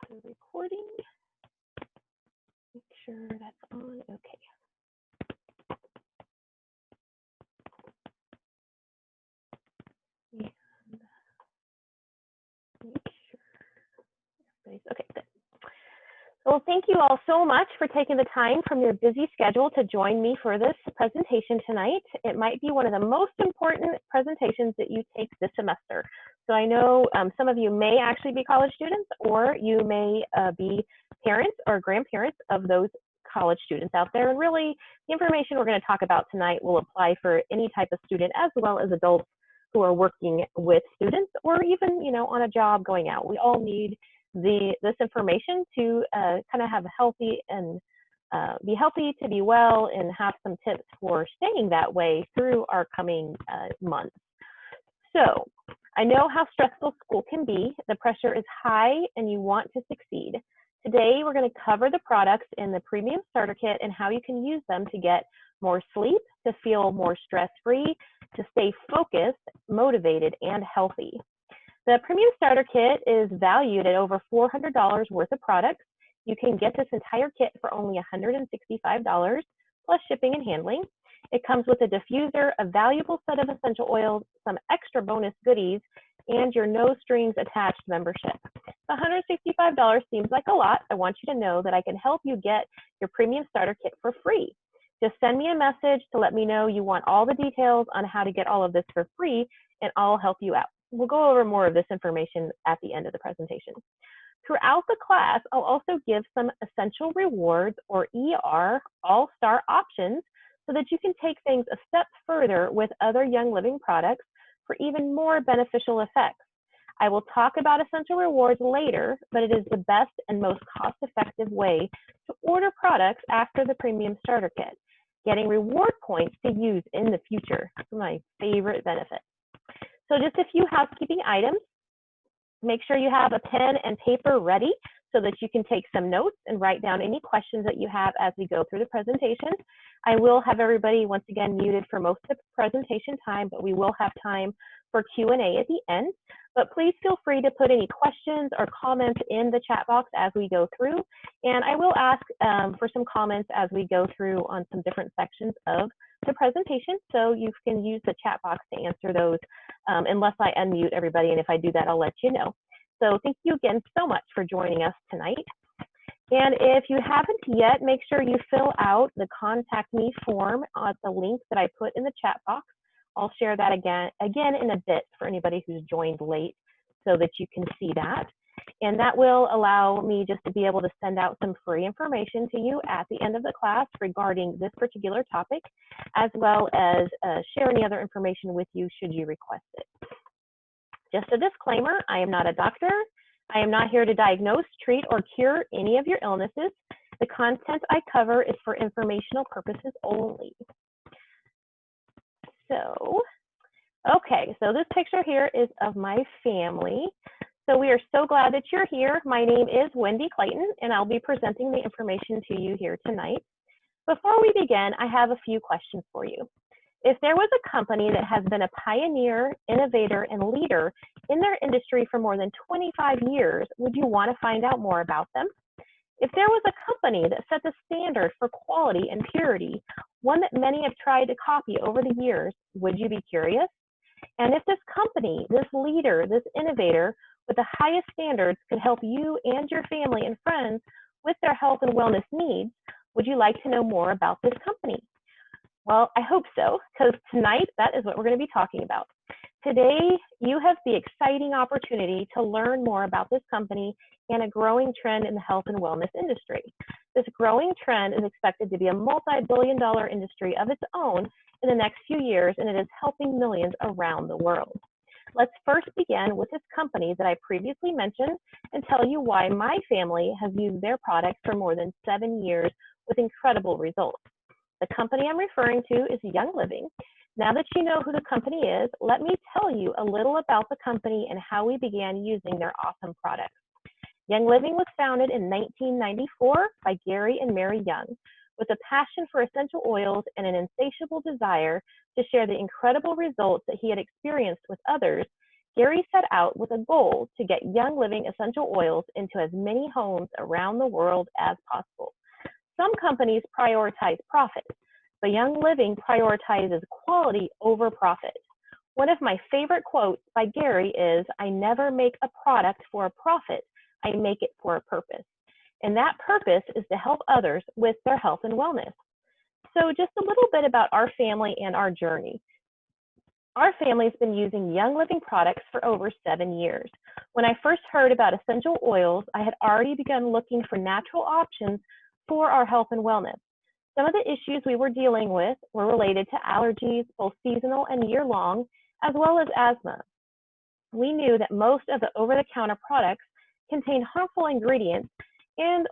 So recording, make sure that's on. Okay. And make sure everybody's okay. Good. Well, thank you all so much for taking the time from your busy schedule to join me for this presentation tonight. It might be one of the most important presentations that you take this semester. So I know some of you may actually be college students, or you may be parents or grandparents of those college students out there. And really, the information we're going to talk about tonight will apply for any type of student, as well as adults who are working with students, or even, you know, on a job going out. We all need this information to kind of have a healthy and be healthy, to be well, and have some tips for staying that way through our coming months. So I know how stressful school can be. The pressure is high and you want to succeed. Today, we're going to cover the products in the Premium Starter Kit and how you can use them to get more sleep, to feel more stress-free, to stay focused, motivated, and healthy. The Premium Starter Kit is valued at over $400 worth of products. You can get this entire kit for only $165 plus shipping and handling. It comes with a diffuser, a valuable set of essential oils, some extra bonus goodies, and your no strings attached membership. $165 seems like a lot. I want you to know that I can help you get your Premium Starter Kit for free. Just send me a message to let me know you want all the details on how to get all of this for free, and I'll help you out. We'll go over more of this information at the end of the presentation. Throughout the class, I'll also give some essential rewards, or ER, all-star options, so that you can take things a step further with other Young Living products for even more beneficial effects. I will talk about essential rewards later, but it is the best and most cost-effective way to order products after the Premium Starter Kit, getting reward points to use in the future. That's my favorite benefit. So just a few housekeeping items. Make sure you have a pen and paper ready so that you can take some notes and write down any questions that you have as we go through the presentation. I will have everybody once again muted for most of the presentation time, but we will have time for Q&A at the end. But please feel free to put any questions or comments in the chat box as we go through. And I will ask for some comments as we go through on some different sections of the presentation, so you can use the chat box to answer those unless I unmute everybody, and if I do that, I'll let you know. So thank you again so much for joining us tonight. And if you haven't yet, make sure you fill out the Contact Me form at the link that I put in the chat box. I'll share that again in a bit for anybody who's joined late so that you can see that. And that will allow me just to be able to send out some free information to you at the end of the class regarding this particular topic, as well as share any other information with you should you request it. Just a disclaimer, I am not a doctor. I am not here to diagnose, treat, or cure any of your illnesses. The content I cover is for informational purposes only. So, okay, so this picture here is of my family. So we are so glad that you're here. My name is Wendy Clayton, and I'll be presenting the information to you here tonight. Before we begin, I have a few questions for you. If there was a company that has been a pioneer, innovator, and leader in their industry for more than 25 years, would you want to find out more about them? If there was a company that set the standard for quality and purity, one that many have tried to copy over the years, would you be curious? And if this company, this leader, this innovator with the highest standards could help you and your family and friends with their health and wellness needs, would you like to know more about this company? Well, I hope so, because tonight that is what we're going to be talking about. Today, you have the exciting opportunity to learn more about this company and a growing trend in the health and wellness industry. This growing trend is expected to be a multi-billion-dollar industry of its own in the next few years, and it is helping millions around the world. Let's first begin with this company that I previously mentioned and tell you why my family has used their products for more than 7 years with incredible results. The company I'm referring to is Young Living. Now that you know who the company is, let me tell you a little about the company and how we began using their awesome products. Young Living was founded in 1994 by Gary and Mary Young. With a passion for essential oils and an insatiable desire to share the incredible results that he had experienced with others, Gary set out with a goal to get Young Living essential oils into as many homes around the world as possible. Some companies prioritize profit, but Young Living prioritizes quality over profit. One of my favorite quotes by Gary is, "I never make a product for a profit, I make it for a purpose." And that purpose is to help others with their health and wellness. So just a little bit about our family and our journey. Our family's been using Young Living products for over 7 years. When I first heard about essential oils, I had already begun looking for natural options for our health and wellness. Some of the issues we were dealing with were related to allergies, both seasonal and year-long, as well as asthma. We knew that most of the over-the-counter products contained harmful ingredients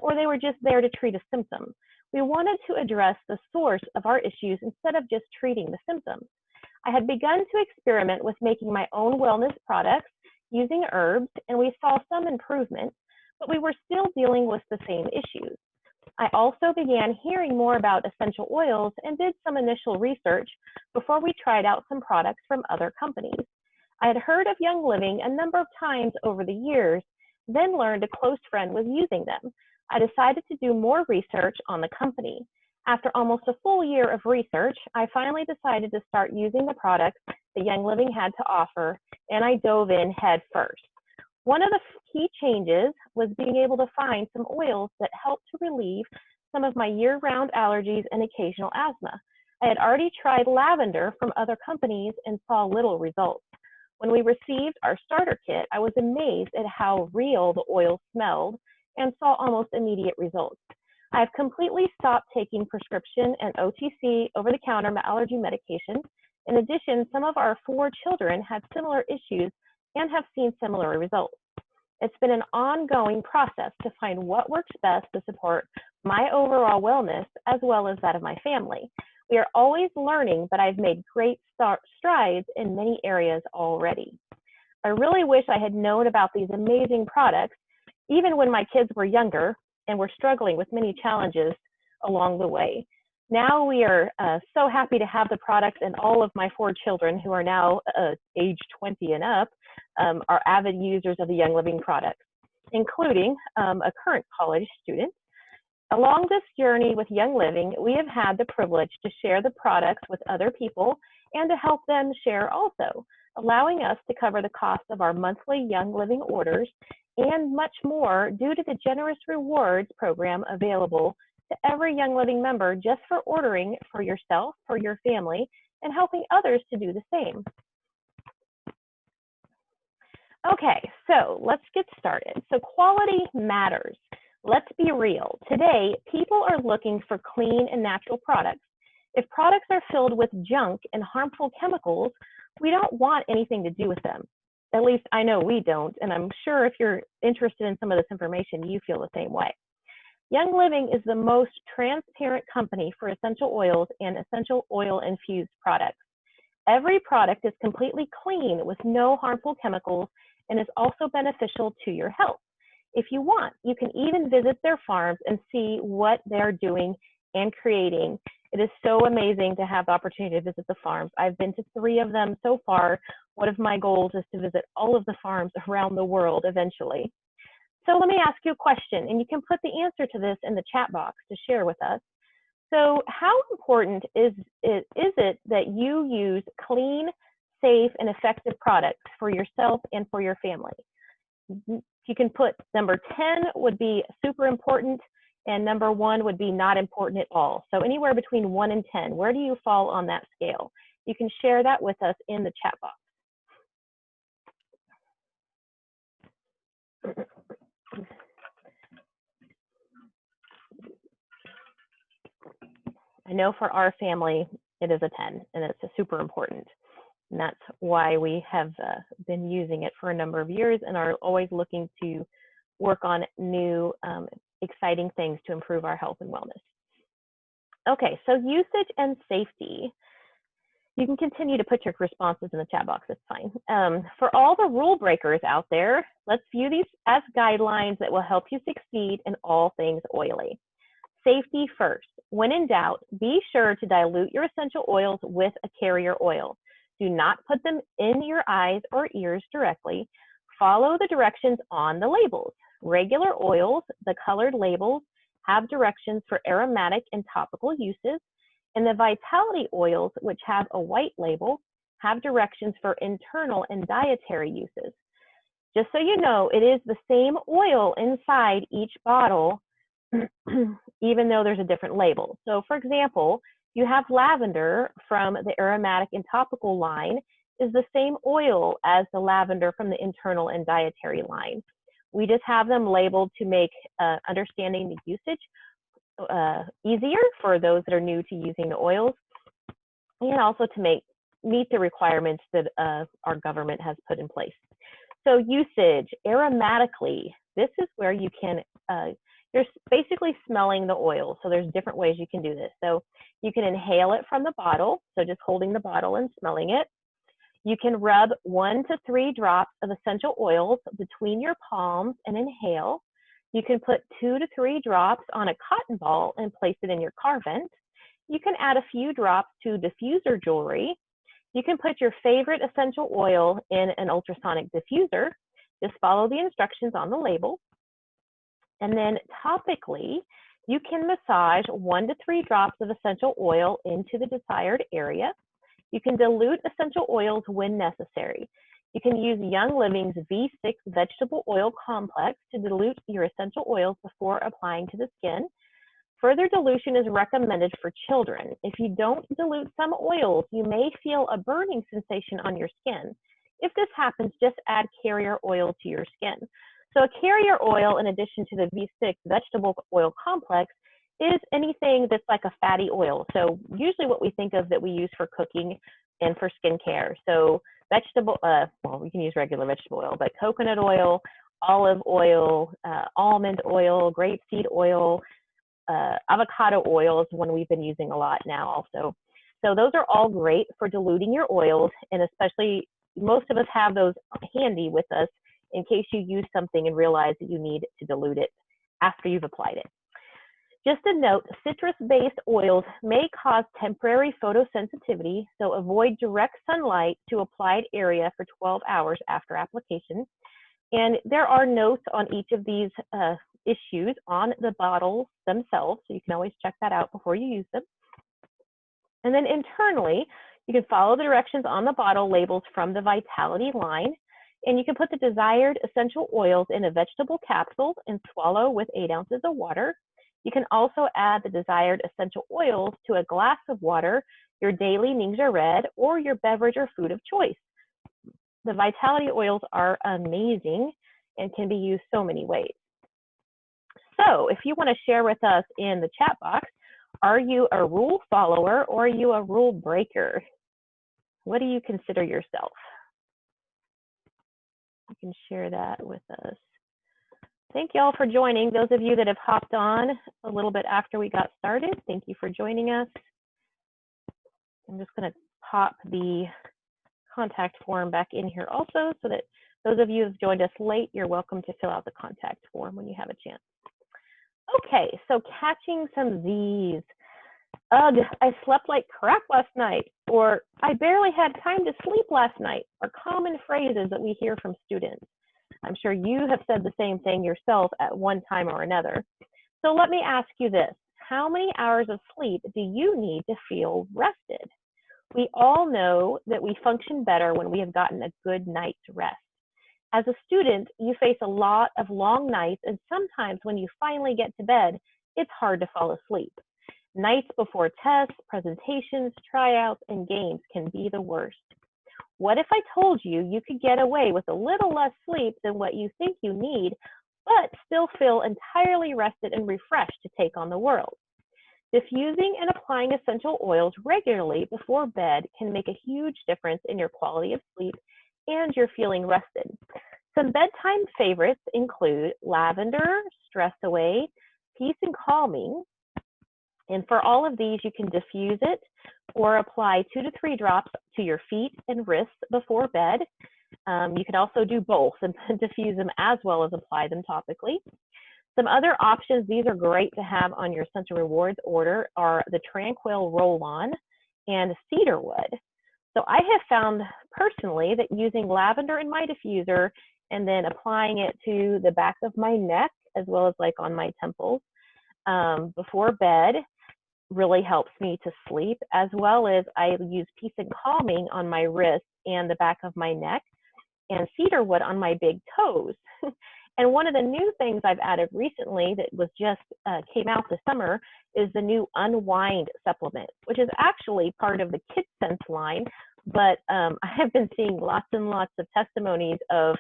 or they were just there to treat a symptom. We wanted to address the source of our issues instead of just treating the symptoms. I had begun to experiment with making my own wellness products using herbs, and we saw some improvement, but we were still dealing with the same issues. I also began hearing more about essential oils and did some initial research before we tried out some products from other companies. I had heard of Young Living a number of times over the years, then learned a close friend was using them. I decided to do more research on the company. After almost a full year of research, I finally decided to start using the products that Young Living had to offer, and I dove in head first. One of the key changes was being able to find some oils that helped to relieve some of my year-round allergies and occasional asthma. I had already tried lavender from other companies and saw little results. When we received our starter kit, I was amazed at how real the oil smelled and saw almost immediate results. I have completely stopped taking prescription and OTC over-the-counter allergy medication. In addition, some of our 4 children have similar issues and have seen similar results. It's been an ongoing process to find what works best to support my overall wellness as well as that of my family. We are always learning, but I've made great strides in many areas already. I really wish I had known about these amazing products, even when my kids were younger and were struggling with many challenges along the way. Now we are so happy to have the products, and all of my 4 children who are now age 20 and up are avid users of the Young Living products, including a current college student. Along this journey with Young Living, we have had the privilege to share the products with other people and to help them share also, allowing us to cover the cost of our monthly Young Living orders and much more due to the generous rewards program available to every Young Living member just for ordering for yourself, for your family, and helping others to do the same. Okay, so let's get started. So quality matters. Let's be real. Today, people are looking for clean and natural products. If products are filled with junk and harmful chemicals, we don't want anything to do with them. At least I know we don't, and I'm sure if you're interested in some of this information, you feel the same way. Young Living is the most transparent company for essential oils and essential oil-infused products. Every product is completely clean with no harmful chemicals and is also beneficial to your health. If you want, you can even visit their farms and see what they're doing and creating. It is so amazing to have the opportunity to visit the farms. I've been to 3 of them so far. One of my goals is to visit all of the farms around the world eventually. So let me ask you a question, and you can put the answer to this in the chat box to share with us. So how important is it that you use clean, safe, and effective products for yourself and for your family? You can put number 10 would be super important, and number 1 would be not important at all. So anywhere between 1 and 10, where do you fall on that scale? You can share that with us in the chat box. I know for our family, it is a 10, and it's a super important. And that's why we have been using it for a number of years and are always looking to work on new, exciting things to improve our health and wellness. Okay, so usage and safety. You can continue to put your responses in the chat box, it's fine. For all the rule breakers out there, let's view these as guidelines that will help you succeed in all things oily. Safety first. When in doubt, be sure to dilute your essential oils with a carrier oil. Do not put them in your eyes or ears directly. Follow the directions on the labels. Regular oils, the colored labels, have directions for aromatic and topical uses, and the Vitality oils, which have a white label, have directions for internal and dietary uses. Just so you know, it is the same oil inside each bottle, even though there's a different label. So for example, you have lavender from the aromatic and topical line is the same oil as the lavender from the internal and dietary line. We just have them labeled to make understanding the usage easier for those that are new to using the oils, and also to meet the requirements that our government has put in place. So usage, aromatically, this is where you can, you're basically smelling the oil. So there's different ways you can do this. So you can inhale it from the bottle, so just holding the bottle and smelling it. You can rub 1 to 3 drops of essential oils between your palms and inhale. You can put 2 to 3 drops on a cotton ball and place it in your car vent. You can add a few drops to diffuser jewelry. You can put your favorite essential oil in an ultrasonic diffuser. Just follow the instructions on the label. And then topically, you can massage 1 to 3 drops of essential oil into the desired area. You can dilute essential oils when necessary. You can use Young Living's V6 vegetable oil complex to dilute your essential oils before applying to the skin. Further dilution is recommended for children. If you don't dilute some oils, you may feel a burning sensation on your skin. If this happens, just add carrier oil to your skin. So a carrier oil, in addition to the V6 vegetable oil complex, is anything that's like a fatty oil. So usually what we think of that we use for cooking and for skincare. So vegetable, well, we can use regular vegetable oil, but coconut oil, olive oil, almond oil, grapeseed oil, avocado oil is one we've been using a lot now also. So those are all great for diluting your oils, and especially most of us have those handy with us in case you use something and realize that you need to dilute it after you've applied it. Just a note, citrus-based oils may cause temporary photosensitivity, so avoid direct sunlight to applied area for 12 hours after application. And there are notes on each of these issues on the bottles themselves, so you can always check that out before you use them. And then internally, you can follow the directions on the bottle labels from the Vitality line, and you can put the desired essential oils in a vegetable capsule and swallow with 8 ounces of water. You can also add the desired essential oils to a glass of water, your daily Ningxia Red, or your beverage or food of choice. The Vitality oils are amazing and can be used so many ways. So if you want to share with us in the chat box, are you a rule follower or are you a rule breaker? What do you consider yourself? You can share that with us. Thank you all for joining. Those of you that have hopped on a little bit after we got started, thank you for joining us. I'm just going to pop the contact form back in here also, so that those of you who have joined us late, you're welcome to fill out the contact form when you have a chance. Okay, so catching some Z's. Ugh, I slept like crap last night, or I barely had time to sleep last night, are common phrases that we hear from students. I'm sure you have said the same thing yourself at one time or another. So let me ask you this. How many hours of sleep do you need to feel rested? We all know that we function better when we have gotten a good night's rest. As a student, you face a lot of long nights, and sometimes when you finally get to bed, it's hard to fall asleep. Nights before tests, presentations, tryouts, and games can be the worst. What if I told you you could get away with a little less sleep than what you think you need, but still feel entirely rested and refreshed to take on the world? Diffusing and applying essential oils regularly before bed can make a huge difference in your quality of sleep and your feeling rested. Some bedtime favorites include lavender, stress away, peace and calming. And for all of these, you can diffuse it or apply 2 to 3 drops to your feet and wrists before bed. You can also do both and diffuse them as well as apply them topically. Some other options, these are great to have on your Essential Rewards order, are the Tranquil Roll-On and Cedarwood. So I have found personally that using lavender in my diffuser and then applying it to the back of my neck, as well as like on my temples before bed, really helps me to sleep, as well as I use Peace and Calming on my wrist and the back of my neck, and cedarwood on my big toes. And one of the new things I've added recently that was just came out this summer is the new Unwind supplement, which is actually part of the Kids Sense line. But I have been seeing lots and lots of testimonies of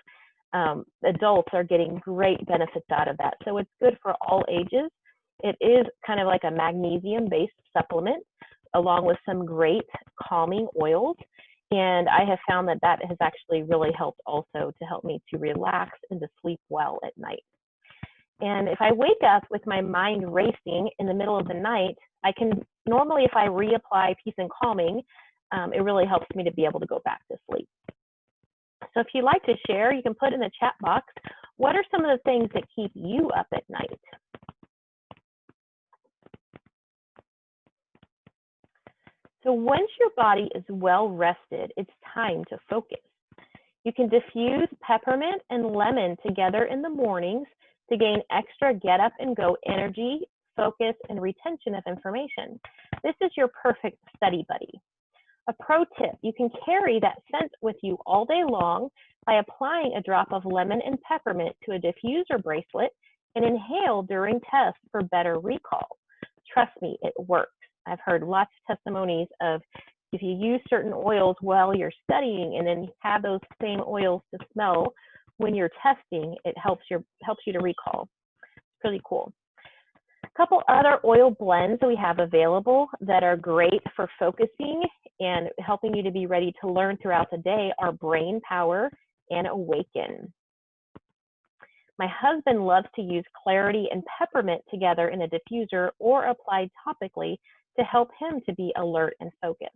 adults are getting great benefits out of that. So it's good for all ages. It is kind of like a magnesium-based supplement, along with some great calming oils. And I have found that that has actually really helped also to help me to relax and to sleep well at night. And if I wake up with my mind racing in the middle of the night, I can normally, if I reapply Peace and Calming, it really helps me to be able to go back to sleep. So if you'd like to share, you can put in the chat box, what are some of the things that keep you up at night? So once your body is well rested, it's time to focus. You can diffuse peppermint and lemon together in the mornings to gain extra get up and go energy, focus, and retention of information. This is your perfect study buddy. A pro tip, you can carry that scent with you all day long by applying a drop of lemon and peppermint to a diffuser bracelet and inhale during tests for better recall. Trust me, it works. I've heard lots of testimonies of if you use certain oils while you're studying and then have those same oils to smell when you're testing, it helps you to recall. It's pretty cool. A couple other oil blends that we have available that are great for focusing and helping you to be ready to learn throughout the day are Brain Power and Awaken. My husband loves to use Clarity and Peppermint together in a diffuser or applied topically to help him to be alert and focused.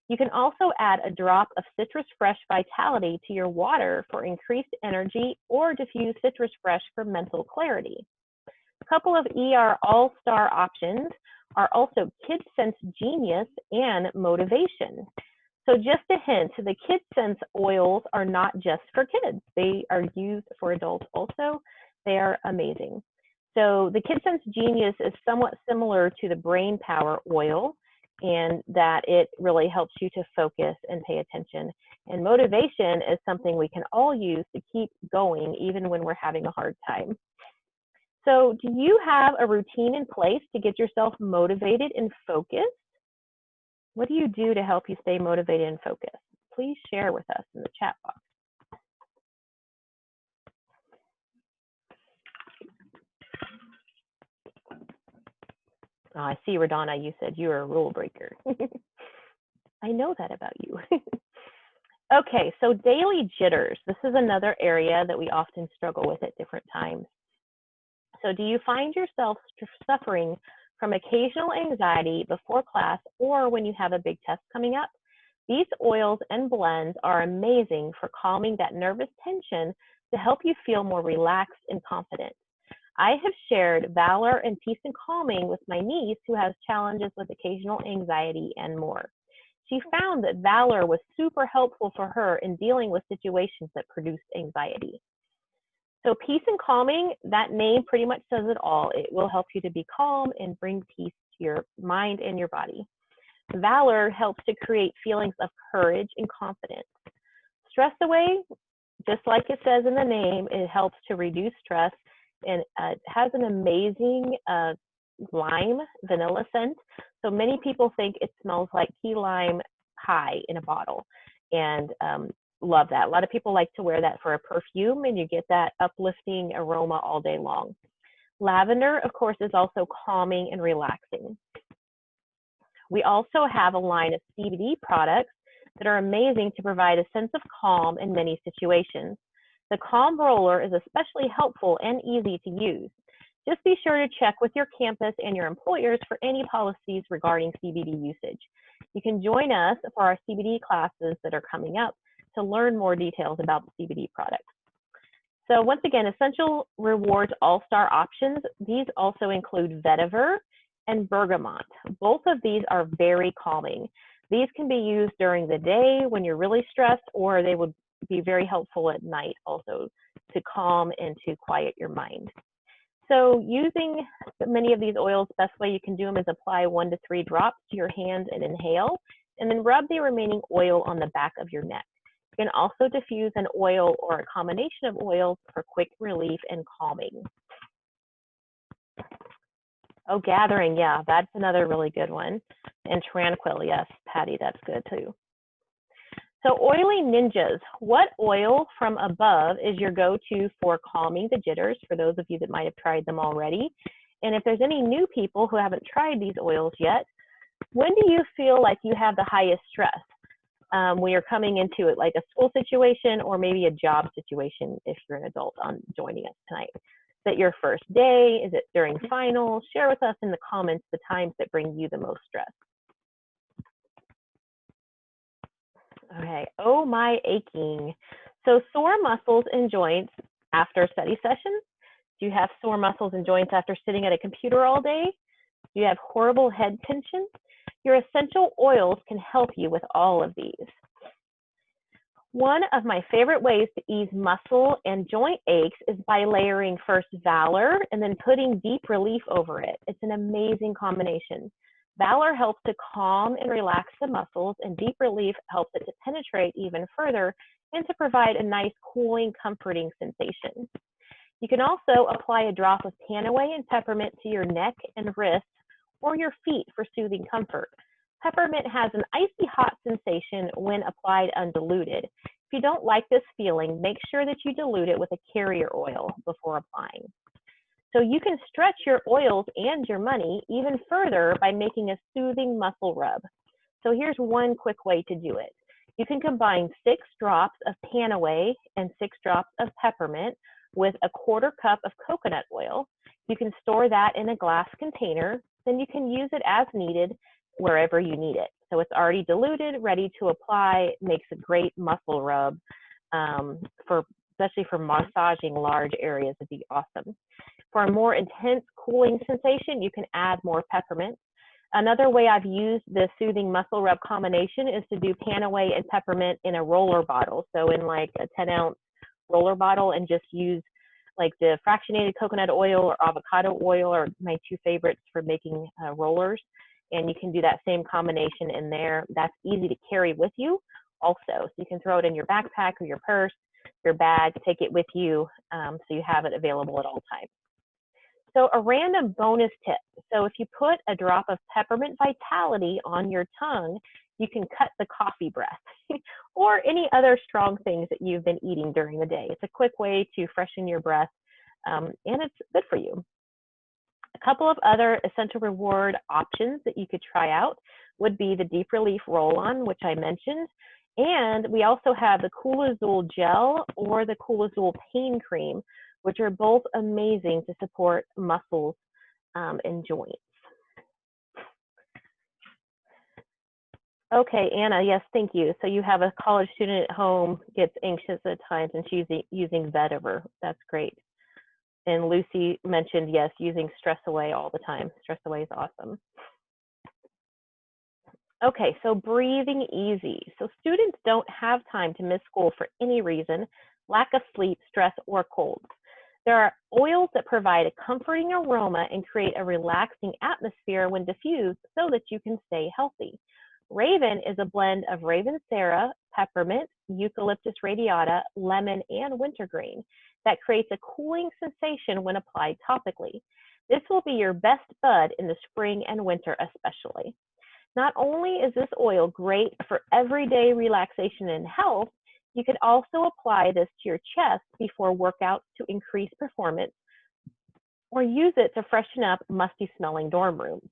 You can also add a drop of Citrus Fresh Vitality to your water for increased energy or diffuse Citrus Fresh for mental clarity. A couple of ER All-Star options are also Kids Sense Genius and Motivation. So just a hint, the Kids Sense oils are not just for kids. They are used for adults also. They are amazing. So the Kids Sense Genius is somewhat similar to the Brain Power oil, and that it really helps you to focus and pay attention. And motivation is something we can all use to keep going even when we're having a hard time. So do you have a routine in place to get yourself motivated and focused? What do you do to help you stay motivated and focused? Please share with us in the chat box. Oh, I see, Radonna, you said you're a rule breaker. I know that about you. Okay, so daily jitters. This is another area that we often struggle with at different times. So do you find yourself suffering from occasional anxiety before class or when you have a big test coming up? These oils and blends are amazing for calming that nervous tension to help you feel more relaxed and confident. I have shared Valor and Peace and Calming with my niece who has challenges with occasional anxiety and more. She found that Valor was super helpful for her in dealing with situations that produced anxiety. So Peace and Calming, that name pretty much says it all. It will help you to be calm and bring peace to your mind and your body. Valor helps to create feelings of courage and confidence. Stress Away, just like it says in the name, it helps to reduce stress, and it has an amazing lime vanilla scent. So many people think it smells like key lime pie in a bottle, and love that. A lot of people like to wear that for a perfume, and you get that uplifting aroma all day long. Lavender, of course, is also calming and relaxing. We also have a line of CBD products that are amazing to provide a sense of calm in many situations. The Calm Roller is especially helpful and easy to use. Just be sure to check with your campus and your employers for any policies regarding CBD usage. You can join us for our CBD classes that are coming up to learn more details about the CBD products. So once again, Essential Rewards All-Star options, these also include vetiver and bergamot. Both of these are very calming. These can be used during the day when you're really stressed, or they would be very helpful at night also to calm and to quiet your mind. So using many of these oils, the best way you can do them is apply 1 to 3 drops to your hands and inhale, and then rub the remaining oil on the back of your neck. You can also diffuse an oil or a combination of oils for quick relief and calming. Oh, gathering, yeah, that's another really good one. And tranquil, yes, Patty, that's good too. So oily ninjas, what oil from above is your go-to for calming the jitters, for those of you that might have tried them already? And if there's any new people who haven't tried these oils yet, when do you feel like you have the highest stress? When you're coming into it, like a school situation or maybe a job situation if you're an adult on joining us tonight. Is it your first day? Is it during finals? Share with us in the comments the times that bring you the most stress. Okay, oh my aching. So sore muscles and joints after a study session? Do you have sore muscles and joints after sitting at a computer all day? Do you have horrible head tension? Your essential oils can help you with all of these. One of my favorite ways to ease muscle and joint aches is by layering first Valor and then putting Deep Relief over it. It's an amazing combination. Valor helps to calm and relax the muscles, and Deep Relief helps it to penetrate even further and to provide a nice, cooling, comforting sensation. You can also apply a drop of Panaway and peppermint to your neck and wrists or your feet for soothing comfort. Peppermint has an icy hot sensation when applied undiluted. If you don't like this feeling, make sure that you dilute it with a carrier oil before applying. So you can stretch your oils and your money even further by making a soothing muscle rub. So here's one quick way to do it. You can combine 6 drops of Panaway and 6 drops of peppermint with a 1/4 cup of coconut oil. You can store that in a glass container, then you can use it as needed wherever you need it. So it's already diluted, ready to apply, makes a great muscle rub, especially for massaging large areas. It'd be awesome. For a more intense cooling sensation, you can add more peppermint. Another way I've used the soothing muscle rub combination is to do Panaway and peppermint in a roller bottle. So in like a 10-ounce roller bottle, and just use like the fractionated coconut oil or avocado oil are my 2 favorites for making rollers. And you can do that same combination in there. That's easy to carry with you also. So you can throw it in your backpack or your purse, your bag, take it with you so you have it available at all times. So a random bonus tip. So if you put a drop of peppermint vitality on your tongue, you can cut the coffee breath or any other strong things that you've been eating during the day. It's a quick way to freshen your breath, and it's good for you. A couple of other essential reward options that you could try out would be the Deep Relief Roll-On, which I mentioned, and we also have the Coolazul Gel or the Coolazul Pain Cream, which are both amazing to support muscles and joints. Okay, Anna, yes, thank you. So you have a college student at home, gets anxious at times, and she's using Vetiver. That's great. And Lucy mentioned, yes, using Stress Away all the time. Stress Away is awesome. Okay, so breathing easy. So students don't have time to miss school for any reason, lack of sleep, stress, or colds. There are oils that provide a comforting aroma and create a relaxing atmosphere when diffused so that you can stay healthy. Raven is a blend of Ravensara, peppermint, eucalyptus radiata, lemon, and wintergreen that creates a cooling sensation when applied topically. This will be your best bud in the spring and winter especially. Not only is this oil great for everyday relaxation and health, you can also apply this to your chest before workouts to increase performance, or use it to freshen up musty smelling dorm rooms.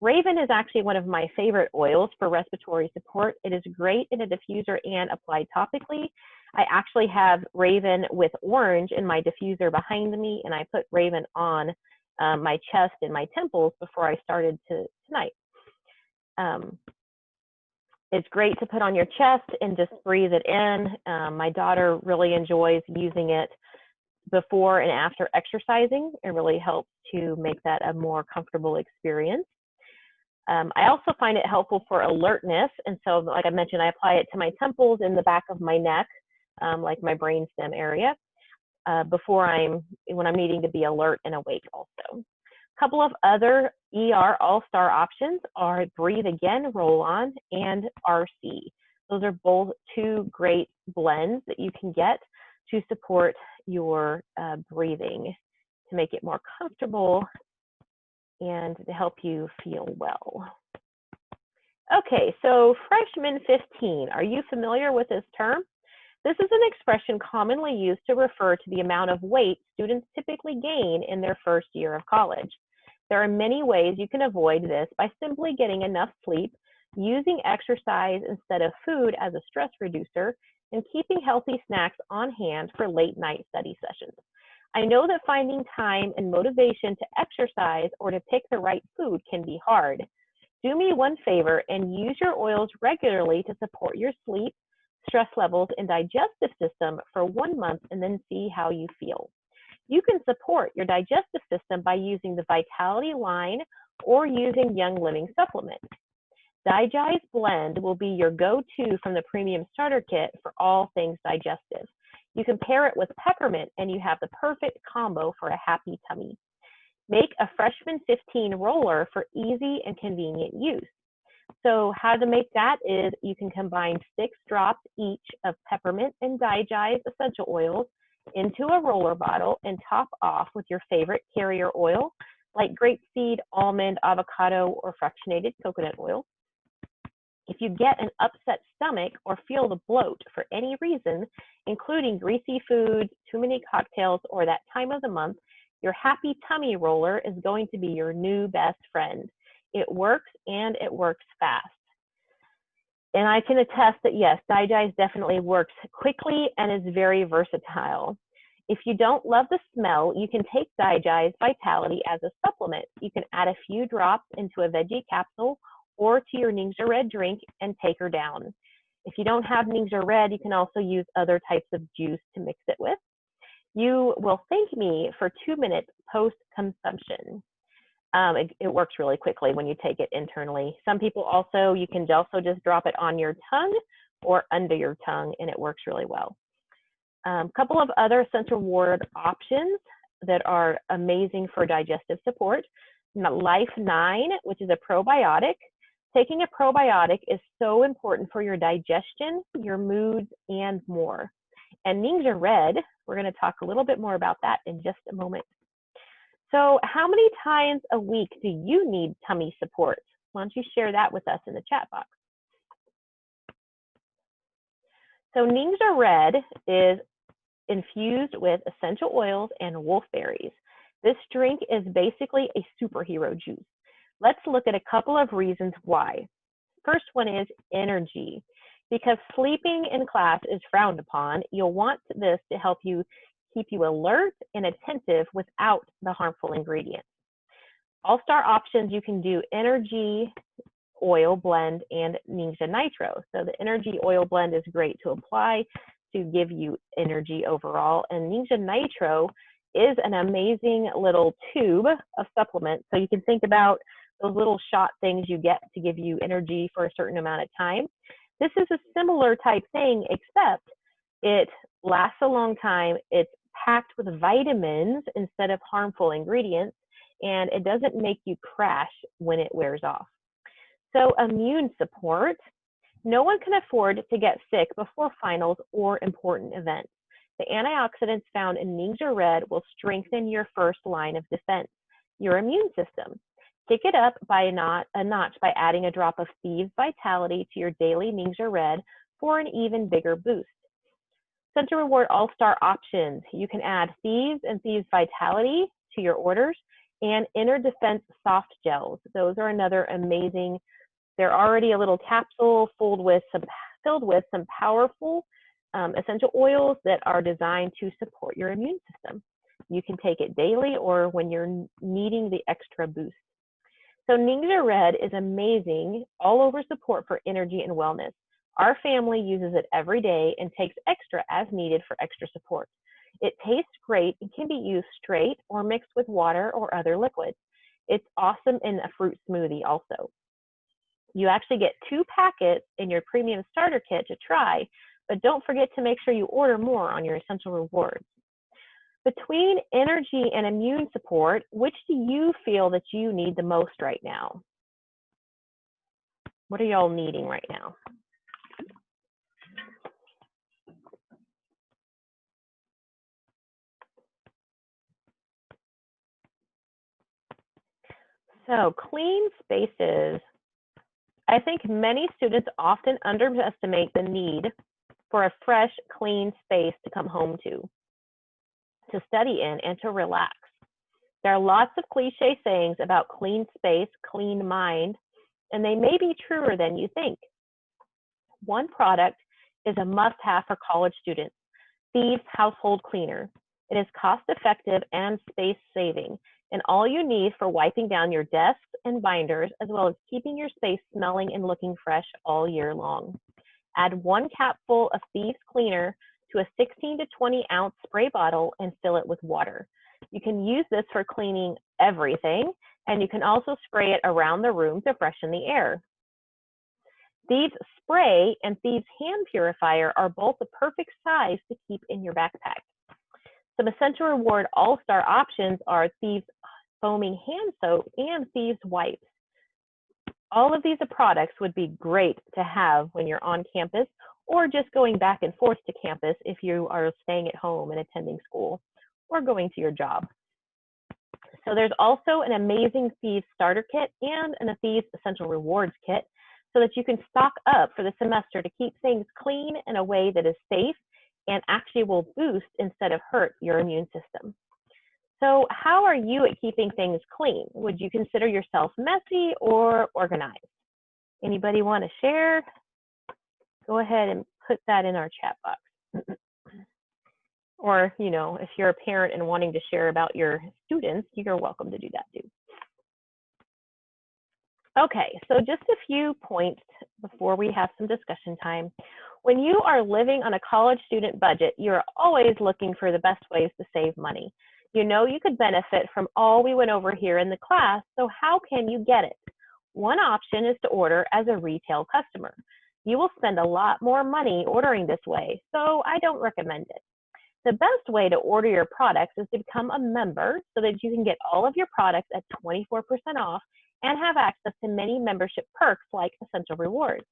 Raven is actually one of my favorite oils for respiratory support. It is great in a diffuser and applied topically. I actually have Raven with orange in my diffuser behind me, and I put Raven on my chest and my temples before I started tonight. It's great to put on your chest and just breathe it in. My daughter really enjoys using it before and after exercising. It really helps to make that a more comfortable experience. I also find it helpful for alertness. And so, like I mentioned, I apply it to my temples in the back of my neck, like my brainstem area, when I'm needing to be alert and awake also. A couple of other ER all-star options are Breathe Again, Roll On, and RC. Those are both two great blends that you can get to support your breathing, to make it more comfortable and to help you feel well. Okay, so freshman 15, are you familiar with this term? This is an expression commonly used to refer to the amount of weight students typically gain in their first year of college. There are many ways you can avoid this by simply getting enough sleep, using exercise instead of food as a stress reducer, and keeping healthy snacks on hand for late night study sessions. I know that finding time and motivation to exercise or to pick the right food can be hard. Do me one favor and use your oils regularly to support your sleep, stress levels, and digestive system for 1 month, and then see how you feel. You can support your digestive system by using the Vitality line or using Young Living supplements. Digest Blend will be your go-to from the Premium Starter Kit for all things digestive. You can pair it with peppermint and you have the perfect combo for a happy tummy. Make a freshman 15 roller for easy and convenient use. So how to make that is you can combine 6 drops each of peppermint and Digest essential oils into a roller bottle and top off with your favorite carrier oil like grapeseed, almond, avocado, or fractionated coconut oil. If you get an upset stomach or feel the bloat for any reason, including greasy foods, too many cocktails, or that time of the month, your happy tummy roller is going to be your new best friend. It works and it works fast. And I can attest that yes, Digest definitely works quickly and is very versatile. If you don't love the smell, you can take Digest Vitality as a supplement. You can add a few drops into a veggie capsule or to your Ningxia Red drink and take her down. If you don't have Ningxia Red, you can also use other types of juice to mix it with. You will thank me for 2 minutes post-consumption. It works really quickly when you take it internally. Some people also, you can also just drop it on your tongue or under your tongue, and it works really well. A couple of other Essential Ward options that are amazing for digestive support. Life 9, which is a probiotic. Taking a probiotic is so important for your digestion, your moods, and more. And Ningxia Red, we're going to talk a little bit more about that in just a moment. So how many times a week do you need tummy support? Why don't you share that with us in the chat box? So Ningxia Red is infused with essential oils and wolfberries. This drink is basically a superhero juice. Let's look at a couple of reasons why. First one is energy. Because sleeping in class is frowned upon, you'll want this to help you keep you alert and attentive without the harmful ingredients. All-star options, you can do energy oil blend and Ningxia Nitro. So the energy oil blend is great to apply to give you energy overall. And Ningxia Nitro is an amazing little tube of supplement. So you can think about those little shot things you get to give you energy for a certain amount of time. This is a similar type thing, except it lasts a long time. It's packed with vitamins instead of harmful ingredients, and it doesn't make you crash when it wears off. So immune support. No one can afford to get sick before finals or important events. The antioxidants found in Ningxia Red will strengthen your first line of defense, your immune system. Kick it up by a notch by adding a drop of Thieves Vitality to your daily Ningxia Red for an even bigger boost. Essential Reward All-Star options. You can add Thieves and Thieves Vitality to your orders, and Inner Defense Soft Gels. Those are another amazing, they're already a little capsule filled with some powerful essential oils that are designed to support your immune system. You can take it daily or when you're needing the extra boost. So Ningxia Red is amazing all over support for energy and wellness. Our family uses it every day and takes extra as needed for extra support. It tastes great and can be used straight or mixed with water or other liquids. It's awesome in a fruit smoothie also. You actually get 2 packets in your premium starter kit to try, but don't forget to make sure you order more on your essential rewards. Between energy and immune support, which do you feel that you need the most right now? What are y'all needing right now? So clean spaces. I think many students often underestimate the need for a fresh, clean space to come home to study in, and to relax. There are lots of cliche sayings about clean space, clean mind, and they may be truer than you think. One product is a must-have for college students, Thieves Household Cleaner. It is cost-effective and space-saving, and all you need for wiping down your desks and binders, as well as keeping your space smelling and looking fresh all year long. Add 1 capful of Thieves Cleaner to a 16 to 20 ounce spray bottle and fill it with water. You can use this for cleaning everything, and you can also spray it around the room to freshen the air. Thieves Spray and Thieves Hand Purifier are both the perfect size to keep in your backpack. Some Essential Reward All-Star options are Thieves Foaming Hand Soap and Thieves Wipes. All of these products would be great to have when you're on campus or just going back and forth to campus if you are staying at home and attending school or going to your job. So there's also an amazing Thieves Starter Kit and a Thieves Essential Rewards Kit so that you can stock up for the semester to keep things clean in a way that is safe and actually will boost instead of hurt your immune system. So how are you at keeping things clean? Would you consider yourself messy or organized? Anybody want to share? Go ahead and put that in our chat box. Or, you know, if you're a parent and wanting to share about your students, you're welcome to do that too. Okay, so just a few points before we have some discussion time. When you are living on a college student budget, you're always looking for the best ways to save money. You know you could benefit from all we went over here in the class, so how can you get it? One option is to order as a retail customer. You will spend a lot more money ordering this way, so I don't recommend it. The best way to order your products is to become a member so that you can get all of your products at 24% off and have access to many membership perks like Essential Rewards.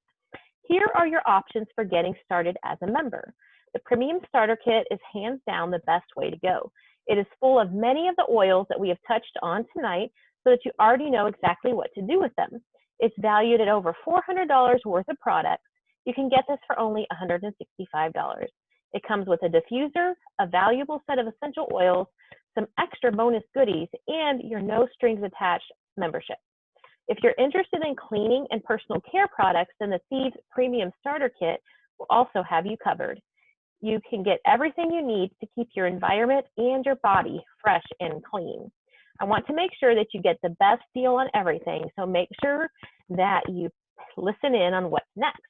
Here are your options for getting started as a member. The Premium Starter Kit is hands down the best way to go. It is full of many of the oils that we have touched on tonight so that you already know exactly what to do with them. It's valued at over $400 worth of products. You can get this for only $165. It comes with a diffuser, a valuable set of essential oils, some extra bonus goodies, and your no strings attached membership. If you're interested in cleaning and personal care products, then the Thieves Premium Starter Kit will also have you covered. You can get everything you need to keep your environment and your body fresh and clean. I want to make sure that you get the best deal on everything, so make sure that you listen in on what's next.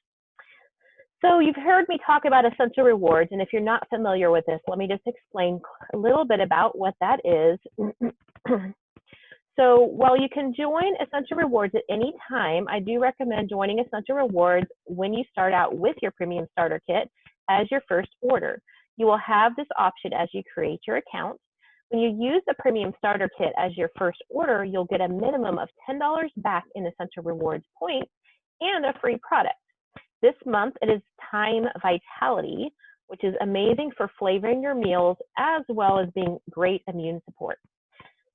So you've heard me talk about Essential Rewards, and if you're not familiar with this, let me just explain a little bit about what that is. So while you can join Essential Rewards at any time, I do recommend joining Essential Rewards when you start out with your Premium Starter Kit as your first order. You will have this option as you create your account. When you use the Premium Starter Kit as your first order, you'll get a minimum of $10 back in Essential Rewards points and a free product. This month, it is Time Vitality, which is amazing for flavoring your meals as well as being great immune support.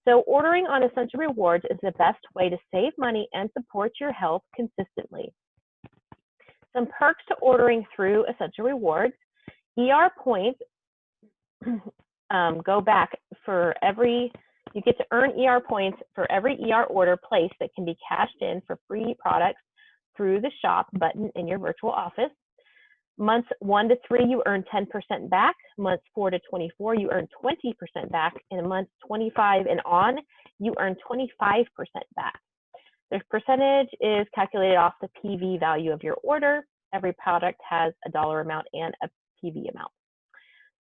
So ordering on Essential Rewards is the best way to save money and support your health consistently. Some perks to ordering through Essential Rewards. ER points go back for every, you get to earn ER points for every ER order placed that can be cashed in for free products through the shop button in your virtual office. Months 1 to 3, you earn 10% back. Months 4 to 24, you earn 20% back. And months 25 and on, you earn 25% back. The percentage is calculated off the PV value of your order. Every product has a dollar amount and a PV amount.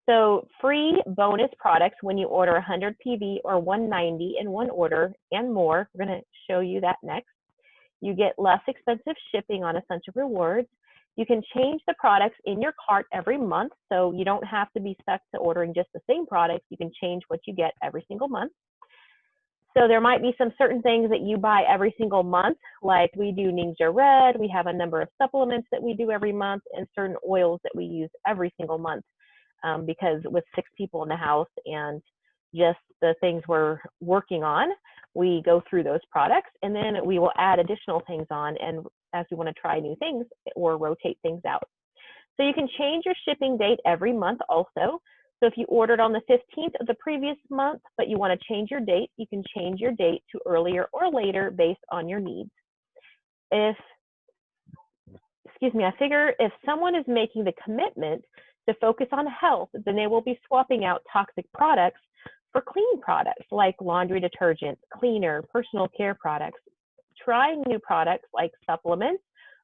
So free bonus products when you order 100 PV or 190 in one order and more. We're going to show you that next. You get less expensive shipping on Essential Rewards. You can change the products in your cart every month, so you don't have to be stuck to ordering just the same products. You can change what you get every single month. So there might be some certain things that you buy every single month, like we do Ninja Red, we have a number of supplements that we do every month, and certain oils that we use every single month, because with 6 people in the house and just the things we're working on, we go through those products, and then we will add additional things on and as we want to try new things or rotate things out. So you can change your shipping date every month also. So if you ordered on the 15th of the previous month, but you want to change your date, you can change your date to earlier or later based on your needs. I figure if someone is making the commitment to focus on health, then they will be swapping out toxic products for clean products like laundry detergent, cleaner, personal care products, trying new products like supplements,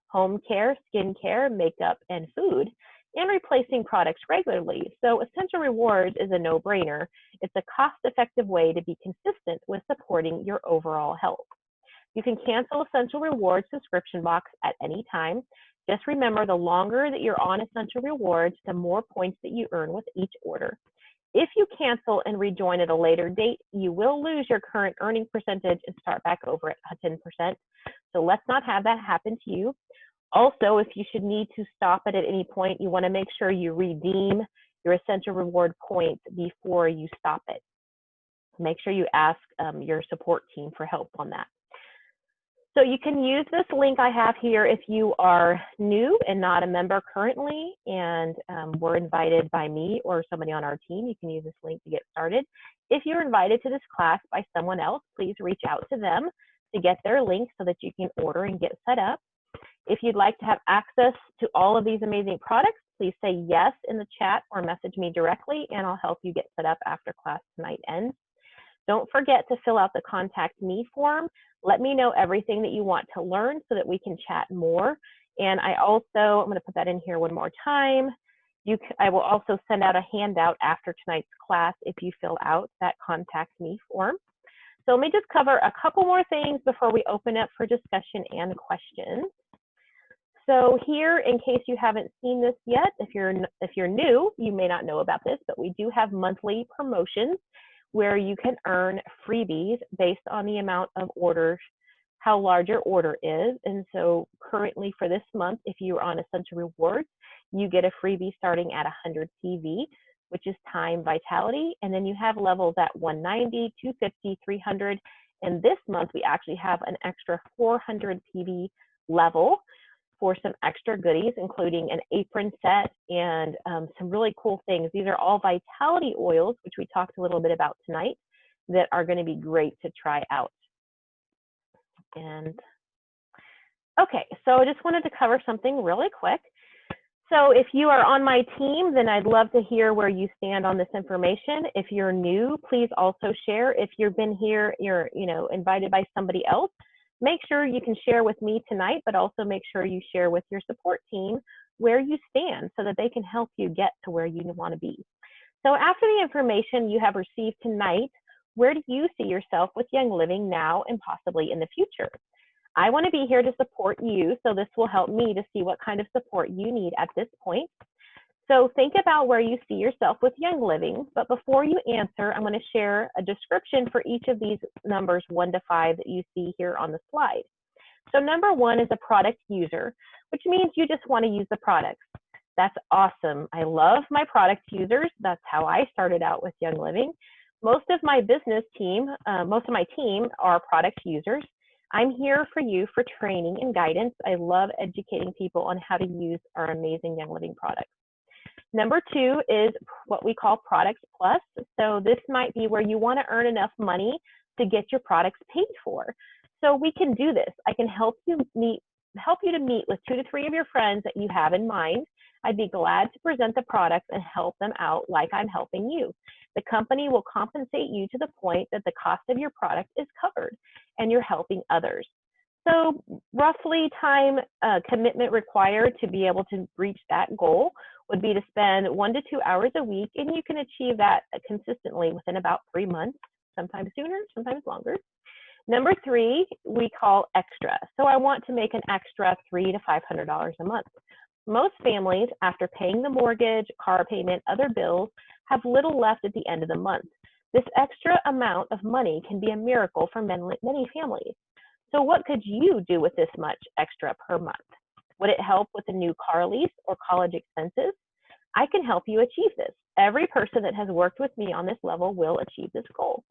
home care, skin care, makeup, and food, and replacing products regularly. So Essential Rewards is a no-brainer. It's a cost-effective way to be consistent with supporting your overall health. You can cancel Essential Rewards subscription box at any time. Just remember, the longer that you're on Essential Rewards, the more points that you earn with each order. If you cancel and rejoin at a later date, you will lose your current earning percentage and start back over at 10%. So let's not have that happen to you. Also, if you should need to stop it at any point, you want to make sure you redeem your Essential Reward points before you stop it. Make sure you ask your support team for help on that. So you can use this link I have here if you are new and not a member currently and were invited by me or somebody on our team. You can use this link to get started. If you're invited to this class by someone else, please reach out to them to get their link so that you can order and get set up. If you'd like to have access to all of these amazing products, please say yes in the chat or message me directly, and I'll help you get set up after class tonight ends. Don't forget to fill out the Contact Me form. Let me know everything that you want to learn so that we can chat more. And I'm going to put that in here one more time. I will also send out a handout after tonight's class if you fill out that Contact Me form. So let me just cover a couple more things before we open up for discussion and questions. So here, in case you haven't seen this yet, if you're new, you may not know about this, but we do have monthly promotions where you can earn freebies based on the amount of orders, how large your order is. And so currently for this month, if you're on Essential Rewards, you get a freebie starting at 100 PV, which is time vitality. And then you have levels at 190, 250, 300. And this month, we actually have an extra 400 PV level for some extra goodies, including an apron set and some really cool things. These are all vitality oils, which we talked a little bit about tonight, that are going to be great to try out. And okay, so I just wanted to cover something really quick. So if you are on my team, then I'd love to hear where you stand on this information. If you're new, please also share. If you've been here, you're invited by somebody else, make sure you can share with me tonight, but also make sure you share with your support team where you stand so that they can help you get to where you want to be. So after the information you have received tonight, where do you see yourself with Young Living now and possibly in the future? I want to be here to support you, so this will help me to see what kind of support you need at this point. So think about where you see yourself with Young Living, but before you answer, I'm going to share a description for each of these numbers 1 to 5 that you see here on the slide. So number 1 is a product user, which means you just want to use the products. That's awesome. I love my product users. That's how I started out with Young Living. Most of my business team, most of my team are product users. I'm here for you for training and guidance. I love educating people on how to use our amazing Young Living products. Number 2 is what we call Products Plus. So this might be where you want to earn enough money to get your products paid for. So we can do this. I can help you to meet with 2 to 3 of your friends that you have in mind. I'd be glad to present the products and help them out like I'm helping you. The company will compensate you to the point that the cost of your product is covered and you're helping others. So roughly time commitment required to be able to reach that goal would be to spend 1 to 2 hours a week, and you can achieve that consistently within about 3 months, sometimes sooner, sometimes longer. Number 3, we call extra. So I want to make an extra $300 to $500 a month. Most families, after paying the mortgage, car payment, other bills, have little left at the end of the month. This extra amount of money can be a miracle for many families. So what could you do with this much extra per month? Would it help with a new car lease or college expenses? I can help you achieve this. Every person that has worked with me on this level will achieve this goal.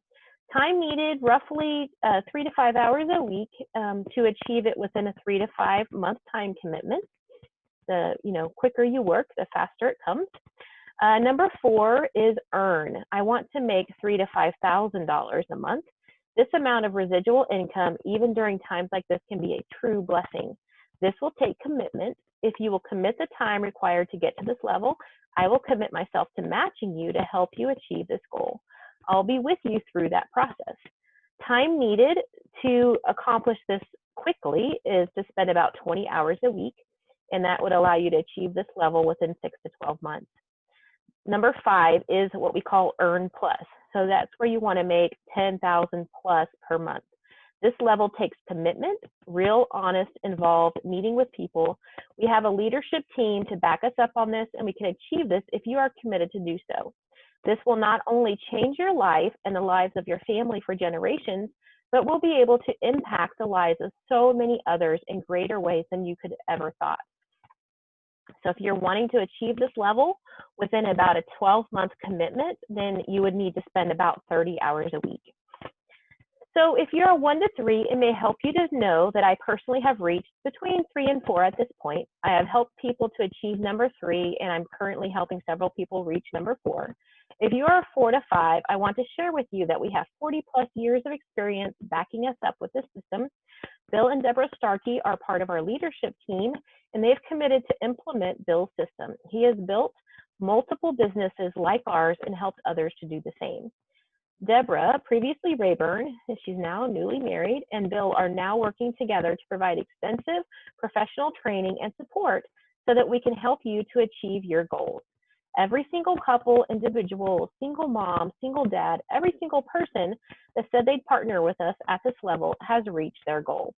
Time needed, roughly 3 to 5 hours a week to achieve it within a 3 to 5 month time commitment. The quicker you work, the faster it comes. Number 4 is earn. I want to make $3,000 to $5,000 a month. This amount of residual income, even during times like this, can be a true blessing. This will take commitment. If you will commit the time required to get to this level, I will commit myself to matching you to help you achieve this goal. I'll be with you through that process. Time needed to accomplish this quickly is to spend about 20 hours a week, and that would allow you to achieve this level within 6 to 12 months. Number 5 is what we call earn plus. So that's where you want to make $10,000 plus per month. This level takes commitment, real, honest, involved meeting with people. We have a leadership team to back us up on this, and we can achieve this if you are committed to do so. This will not only change your life and the lives of your family for generations, but will be able to impact the lives of so many others in greater ways than you could ever thought. So if you're wanting to achieve this level within about a 12-month commitment, then you would need to spend about 30 hours a week. So if you're a 1 to 3, it may help you to know that I personally have reached between 3 and 4 at this point. I have helped people to achieve number 3, and I'm currently helping several people reach number 4. If you are 4 to 5, I want to share with you that we have 40 plus years of experience backing us up with this system. Bill and Deborah Starkey are part of our leadership team, and they've committed to implement Bill's system. He has built multiple businesses like ours and helped others to do the same. Deborah, previously Rayburn, she's now newly married, and Bill are now working together to provide extensive professional training and support so that we can help you to achieve your goals. Every single couple, individual, single mom, single dad, every single person that said they'd partner with us at this level has reached their goal.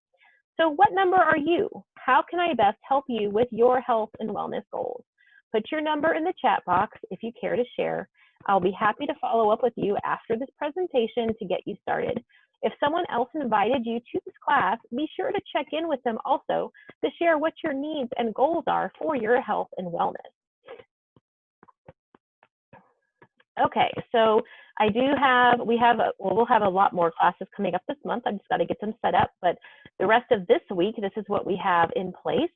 So what number are you? How can I best help you with your health and wellness goals? Put your number in the chat box if you care to share. I'll be happy to follow up with you after this presentation to get you started. If someone else invited you to this class, be sure to check in with them also to share what your needs and goals are for your health and wellness. Okay, so we'll have a lot more classes coming up this month. I've just got to get them set up, but the rest of this week, this is what we have in place.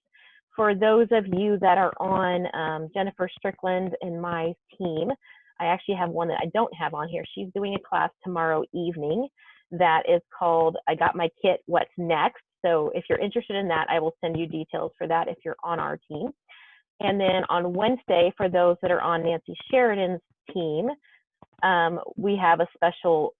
For those of you that are on Jennifer Strickland and my team, I actually have one that I don't have on here. She's doing a class tomorrow evening that is called I Got My Kit, What's Next? So if you're interested in that, I will send you details for that if you're on our team. And then on Wednesday, for those that are on Nancy Sheridan's team, we have a special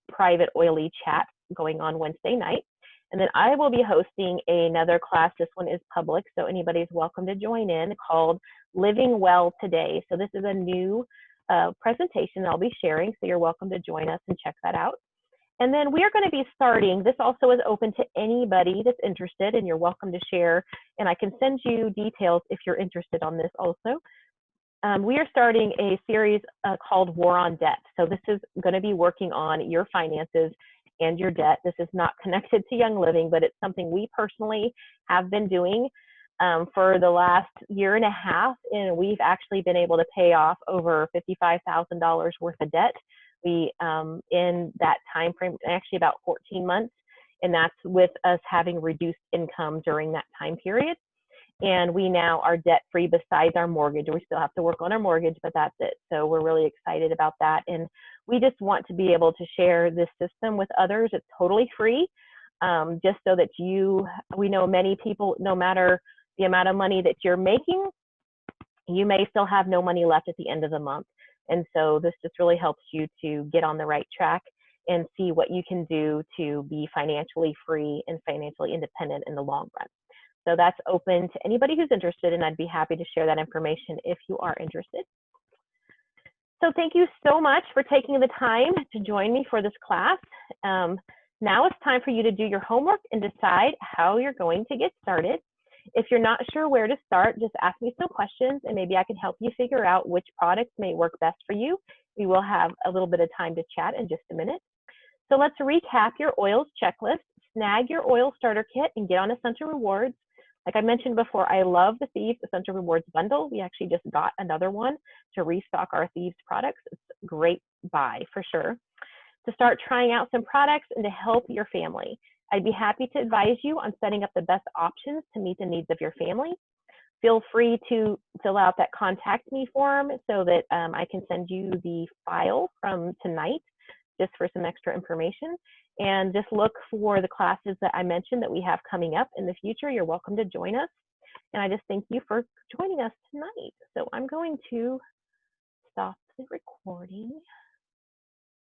private oily chat going on Wednesday night. And then I will be hosting another class. This one is public, so anybody's welcome to join in, called Living Well Today. So this is a new presentation I'll be sharing, so you're welcome to join us and check that out. And then we are going to be starting, this also is open to anybody that's interested, and you're welcome to share, and I can send you details if you're interested on this also. We are starting a series called War on Debt. So this is going to be working on your finances and your debt. This is not connected to Young Living, but it's something we personally have been doing for the last year and a half, and we've actually been able to pay off over $55,000 worth of debt. We in that time frame, actually about 14 months, and that's with us having reduced income during that time period. And we now are debt-free besides our mortgage. We still have to work on our mortgage, but that's it. So we're really excited about that. And we just want to be able to share this system with others. It's totally free, just so that we know many people, no matter the amount of money that you're making, you may still have no money left at the end of the month. And so this just really helps you to get on the right track and see what you can do to be financially free and financially independent in the long run. So that's open to anybody who's interested, and I'd be happy to share that information if you are interested. So thank you so much for taking the time to join me for this class. Now it's time for you to do your homework and decide how you're going to get started. If you're not sure where to start, just ask me some questions and maybe I can help you figure out which products may work best for you. We will have a little bit of time to chat in just a minute. So let's recap your oils checklist. Snag your oil starter kit and get on Essential Rewards. Like I mentioned before, I love the Thieves Essential Rewards bundle. We actually just got another one to restock our Thieves products. It's a great buy for sure. To start trying out some products and to help your family. I'd be happy to advise you on setting up the best options to meet the needs of your family. Feel free to fill out that contact me form so that I can send you the file from tonight just for some extra information. And just look for the classes that I mentioned that we have coming up in the future. You're welcome to join us. And I just thank you for joining us tonight. So I'm going to stop the recording.